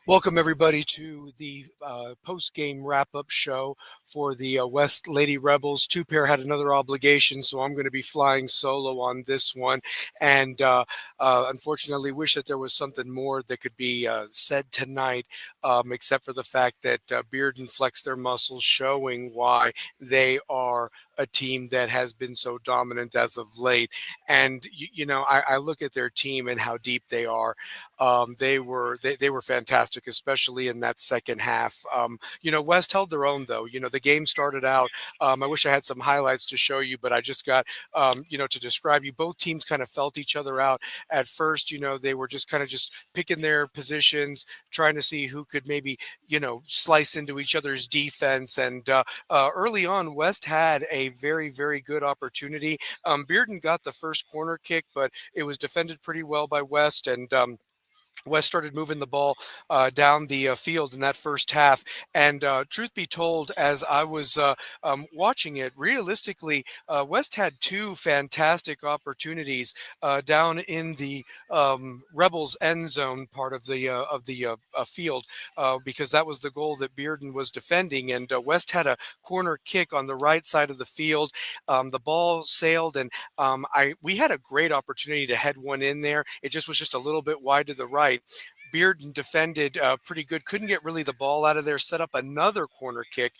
Welcome, everybody, to the post game wrap up show for the West Lady Rebels. Two Pair had another obligation, so I'm going to be flying solo on this one. And unfortunately, wish that there was something more that could be said tonight, except for the fact that Bearden flexed their muscles, showing why they are a team that has been so dominant as of late. And, I look at their team and how deep they are. They were fantastic, especially in that second half. West held their own though. The game started out. I wish I had some highlights to show you, but I just got to describe you. Both teams kind of felt each other out at first. They were just kind of just picking their positions, trying to see who could maybe slice into each other's defense. And early on, West had a very very good opportunity. Bearden got the first corner kick, but it was defended pretty well by West. And West started moving the ball down the field in that first half. And truth be told, as I was watching it, realistically, West had two fantastic opportunities down in the Rebels end zone part of the field, because that was the goal that Bearden was defending. And West had a corner kick on the right side of the field. The ball sailed, and we had a great opportunity to head one in there. It just was just a little bit wide to the right. Bearden defended pretty good. Couldn't get really the ball out of there. Set up another corner kick.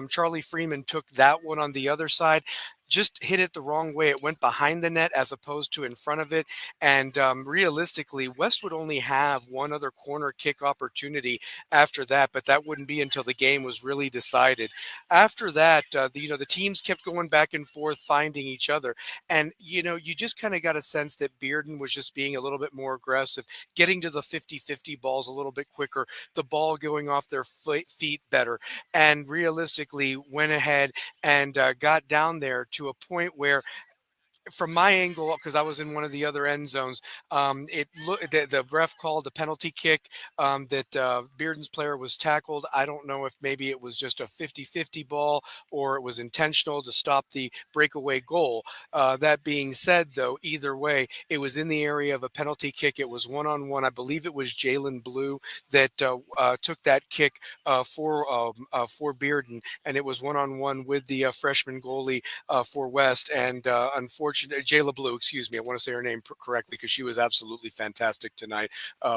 Charlie Freeman took that one on the other side. Just hit it the wrong way. It went behind the net as opposed to in front of it. And realistically, West would only have one other corner kick opportunity after that, but that wouldn't be until the game was really decided. After that, the teams kept going back and forth, finding each other. And, you just kind of got a sense that Bearden was just being a little bit more aggressive, getting to the 50-50 balls a little bit quicker, the ball going off their feet better, and realistically went ahead and got down there to a point where, from my angle, because I was in one of the other end zones, it looked the ref called a penalty kick, that Bearden's player was tackled. I don't know if maybe it was just a 50-50 ball or it was intentional to stop the breakaway goal. That being said, though, either way, it was in the area of a penalty kick. It was one-on-one. I believe it was Jalen Blue that took that kick for Bearden, and it was one-on-one with the freshman goalie for West. And unfortunately, Jayla Blue, excuse me, I want to say her name correctly because she was absolutely fantastic tonight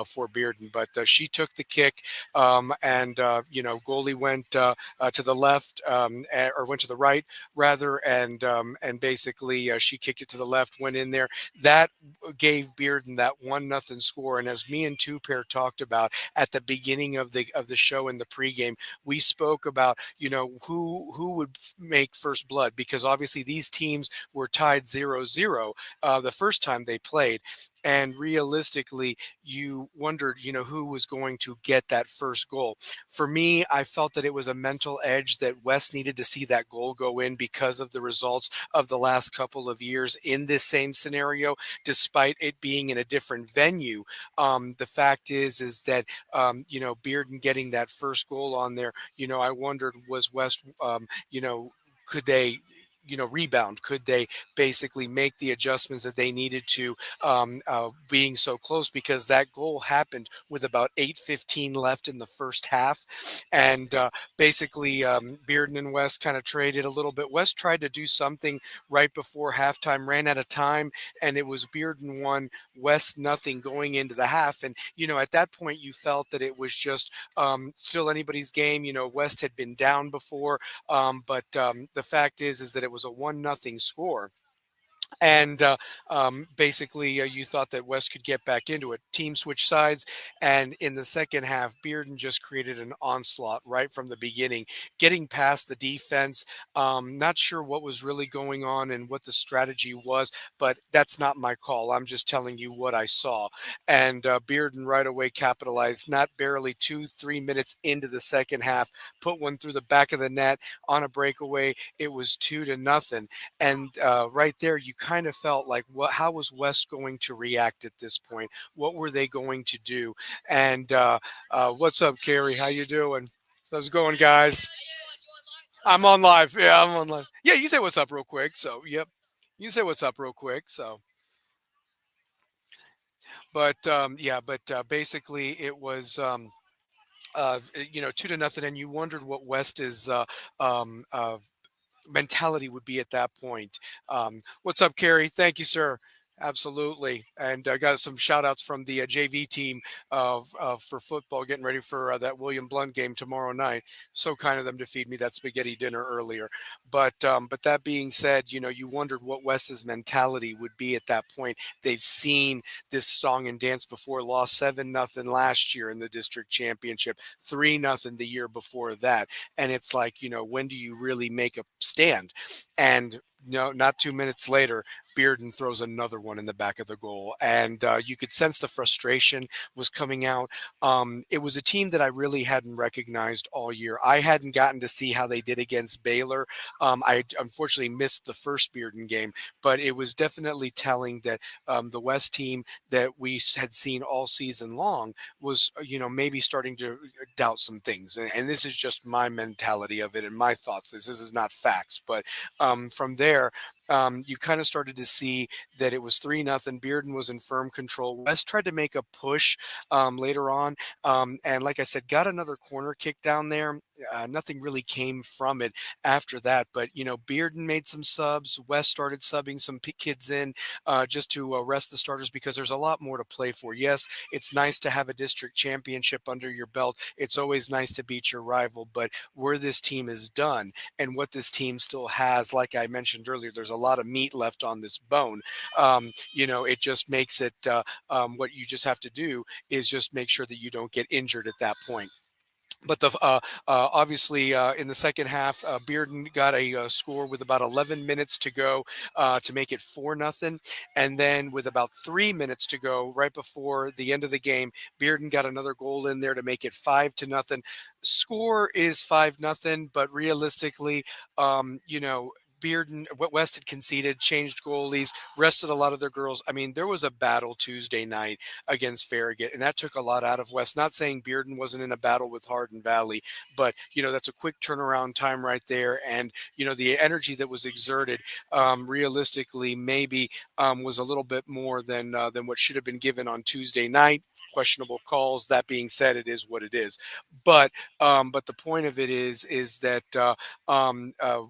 for Bearden. But she took the kick, and goalie went to the left, or went to the right rather, and basically she kicked it to the left, went in there. That gave Bearden that 1-0 score. And as me and Two Pair talked about at the beginning of the show in the pregame, we spoke about who would make first blood, because obviously these teams were tied 0-0 the first time they played. And realistically, you wondered, who was going to get that first goal. For me, I felt that it was a mental edge that West needed to see that goal go in because of the results of the last couple of years in this same scenario, despite it being in a different venue. The fact is that, Bearden getting that first goal on there, I wondered, was West, could they rebound? Could they basically make the adjustments that they needed to, being so close? Because that goal happened with about 8:15 left in the first half. And basically, Bearden and West kind of traded a little bit. West tried to do something right before halftime, ran out of time, and it was Bearden 1, West nothing going into the half. And, at that point, you felt that it was just still anybody's game. West had been down before, but the fact is that it was a 1-0 score. And basically, you thought that West could get back into it. Team switched sides, and in the second half, Bearden just created an onslaught right from the beginning, getting past the defense. Not sure what was really going on and what the strategy was, but that's not my call. I'm just telling you what I saw. And Bearden right away capitalized. Not barely 2-3 minutes into the second half, put one through the back of the net on a breakaway. It was 2-0, and right there, you kind of felt like, how was West going to react at this point? What were they going to do? And what's up, Carrie? How you doing? How's it going, guys? I'm on live. Yeah, I'm on live. Yeah, you say what's up real quick. So, yep. You say what's up real quick. So, but yeah, but basically it was. 2-0, and you wondered what West is um, uh, mentality would be at that point. What's up, Kerry? Thank you, sir. Absolutely. And I got some shout outs from the JV team for football, getting ready for that William Blunt game tomorrow night. So kind of them to feed me that spaghetti dinner earlier. But that being said, you wondered what Wes's mentality would be at that point. They've seen this song and dance before, lost 7-0 last year in the district championship, 3-0 the year before that. And it's like, when do you really make a stand? And no, not 2 minutes later, Bearden throws another one in the back of the goal, and you could sense the frustration was coming out. It was a team that I really hadn't recognized all year. I hadn't gotten to see how they did against Baylor. I unfortunately missed the first Bearden game, but it was definitely telling that the West team that we had seen all season long was, maybe starting to doubt some things. And this is just my mentality of it and my thoughts. This is not facts, but from there, you kind of started to see that it was 3-0. Bearden was in firm control. West tried to make a push later on. And like I said, got another corner kick down there. Nothing really came from it after that. But, Bearden made some subs. West started subbing some kids in just to rest the starters because there's a lot more to play for. Yes, it's nice to have a district championship under your belt. It's always nice to beat your rival. But where this team is done and what this team still has, like I mentioned earlier, there's a lot of meat left on this bone. It just makes it what you just have to do is just make sure that you don't get injured at that point. But obviously in the second half, Bearden got a score with about 11 minutes to go to make it 4-0, and then with about 3 minutes to go, right before the end of the game, Bearden got another goal in there to make it 5-0. Score is 5-0, but realistically, Bearden, what West had conceded, changed goalies, rested a lot of their girls. I mean, there was a battle Tuesday night against Farragut, and that took a lot out of West. Not saying Bearden wasn't in a battle with Hardin Valley, but that's a quick turnaround time right there. And the energy that was exerted, realistically, maybe was a little bit more than what should have been given on Tuesday night. Questionable calls. That being said, it is what it is. But the point of it is that um, uh,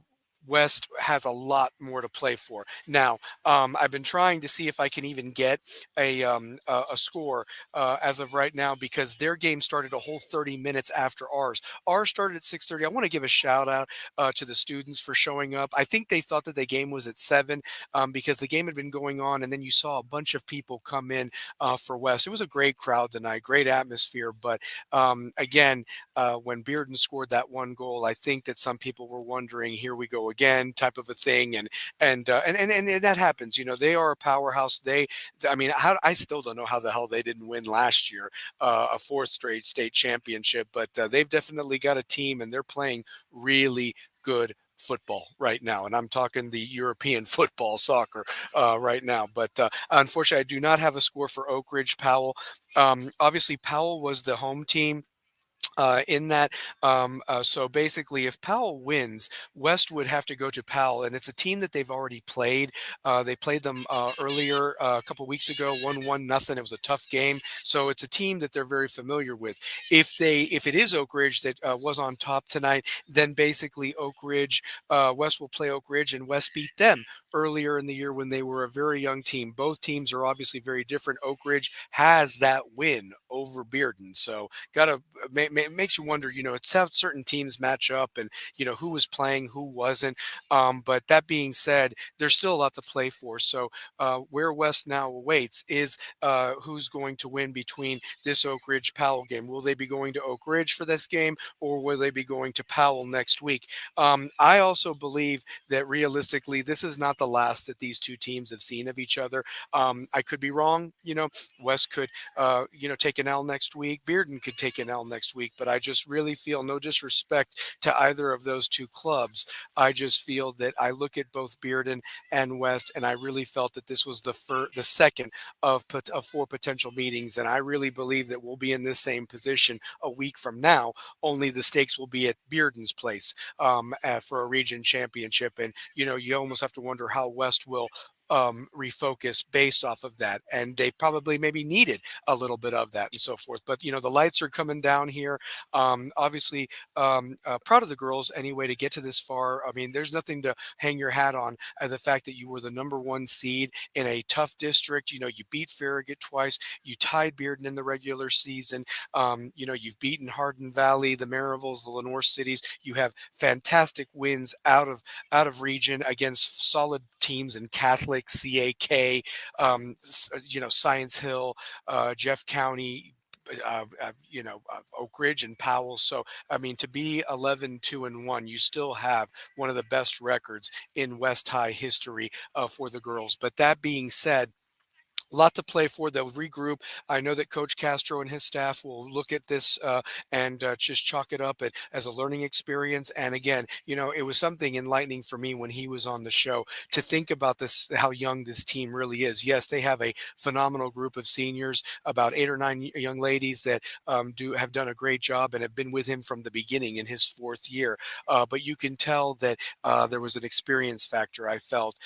West has a lot more to play for. Now, I've been trying to see if I can even get a score as of right now because their game started a whole 30 minutes after ours. Ours started at 6:30. I want to give a shout out to the students for showing up. I think they thought that the game was at 7 because the game had been going on, and then you saw a bunch of people come in for West. It was a great crowd tonight, great atmosphere. But again, when Bearden scored that one goal, I think that some people were wondering, here we go again, type of a thing, and that happens. They are a powerhouse. I mean, I still don't know how the hell they didn't win last year, a fourth straight state championship, but they've definitely got a team, and they're playing really good football right now, and I'm talking the European football soccer right now. But unfortunately, I do not have a score for Oak Ridge Powell. Obviously, Powell was the home team in that. So basically, if Powell wins, West would have to go to Powell, and it's a team that they've already played. They played them earlier a couple weeks ago, 1-1-0. It was a tough game, so it's a team that they're very familiar with. If it is Oak Ridge that was on top tonight, then basically West will play Oak Ridge, and West beat them earlier in the year when they were a very young team. Both teams are obviously very different. Oak Ridge has that win over Bearden, so gotta makes you wonder. It's how certain teams match up, and who was playing, who wasn't. But that being said, there's still a lot to play for. So where West now awaits is who's going to win between this Oak Ridge Powell game. Will they be going to Oak Ridge for this game, or will they be going to Powell next week? I also believe that realistically, this is not the last that these two teams have seen of each other. I could be wrong. West could take an L next week. Bearden could take an L next week, but I just really feel, no disrespect to either of those two clubs, I just feel that I look at both Bearden and West, and I really felt that this was the second of four potential meetings, and I really believe that we'll be in this same position a week from now. Only the stakes will be at Bearden's place for a region championship, and you almost have to wonder how West will refocus based off of that. And they probably maybe needed a little bit of that and so forth. But, the lights are coming down here. Obviously, proud of the girls anyway to get to this far. I mean, there's nothing to hang your hat on. The fact that you were the number one seed in a tough district. You beat Farragut twice. You tied Bearden in the regular season. You've beaten Hardin Valley, the Marivilles, the Lenore cities. You have fantastic wins out of region against solid teams in Catholic, CAK, Science Hill, Jeff County, Oak Ridge and Powell. So, I mean, to be 11-2-1, you still have one of the best records in West High history for the girls. But that being said, a lot to play for. They'll regroup. I know that Coach Castro and his staff will look at this and just chalk it up as a learning experience. And again, it was something enlightening for me when he was on the show to think about this, how young this team really is. Yes, they have a phenomenal group of seniors, about 8 or 9 young ladies that have done a great job and have been with him from the beginning in his 4th year. But you can tell that there was an experience factor, I felt,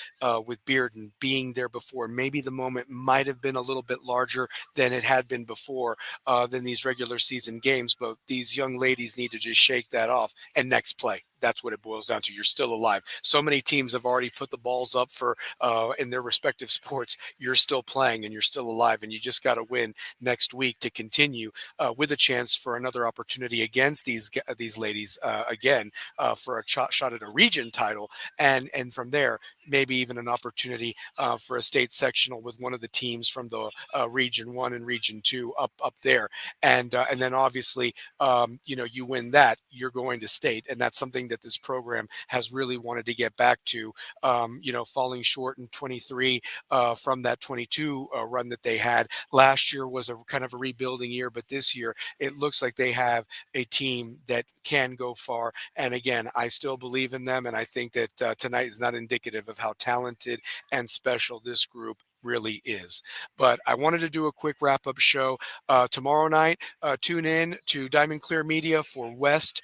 with Bearden being there before. Maybe the moment might have been a little bit larger than it had been before than these regular season games, but these young ladies need to just shake that off and next play. That's what it boils down to. You're still alive. So many teams have already put the balls up for in their respective sports. You're still playing and you're still alive, and you just got to win next week to continue with a chance for another opportunity against these ladies again for a shot at a region title, and from there maybe even an opportunity for a state sectional with one of the teams from the Region 1 and Region 2 up there, and then obviously you win that, you're going to state, and that's something that this program has really wanted to get back to. Falling short in 23 from that 22 run that they had last year was a kind of a rebuilding year, but this year it looks like they have a team that can go far. And again, I still believe in them, and I think that tonight is not indicative of how talented and special this group really is. But I wanted to do a quick wrap-up show. Tomorrow night, tune in to Diamond Clear Media for West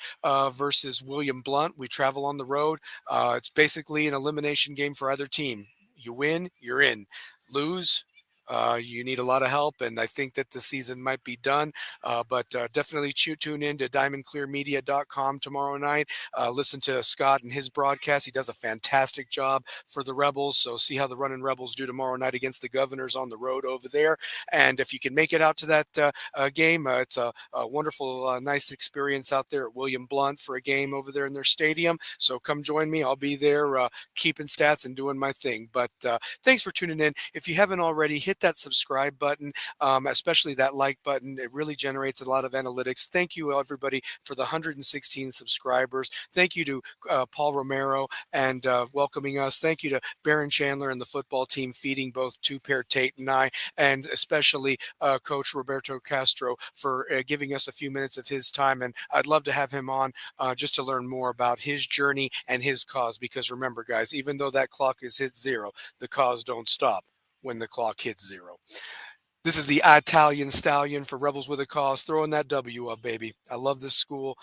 versus William Blount. We travel on the road. It's basically an elimination game for either team. You win, you're in. Lose, you need a lot of help, and I think that the season might be done. But definitely tune in to diamondclearmedia.com tomorrow night. Listen to Scott and his broadcast. He does a fantastic job for the Rebels. So see how the Running Rebels do tomorrow night against the Governors on the road over there. And if you can make it out to that game, it's a wonderful, nice experience out there at William Blount for a game over there in their stadium. So come join me. I'll be there keeping stats and doing my thing. But thanks for tuning in. If you haven't already, hit that subscribe button, especially that like button. It really generates a lot of analytics. Thank you, everybody, for the 116 subscribers. Thank you to Paul Romero and welcoming us. Thank you to Baron Chandler and the football team feeding both Two-Pair Tate and I, and especially Coach Roberto Castro for giving us a few minutes of his time. And I'd love to have him on just to learn more about his journey and his cause. Because remember, guys, even though that clock is hit 0, the cause don't stop when the clock hits 0. This is the Italian Stallion for Rebels with a Cause, throwing that W up, baby. I love this school.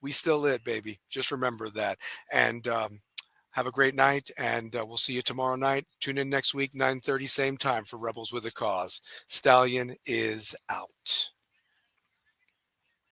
We still it, baby. Just remember that. And have a great night, and we'll see you tomorrow night. Tune in next week, 9:30, same time for Rebels with a Cause. Stallion is out.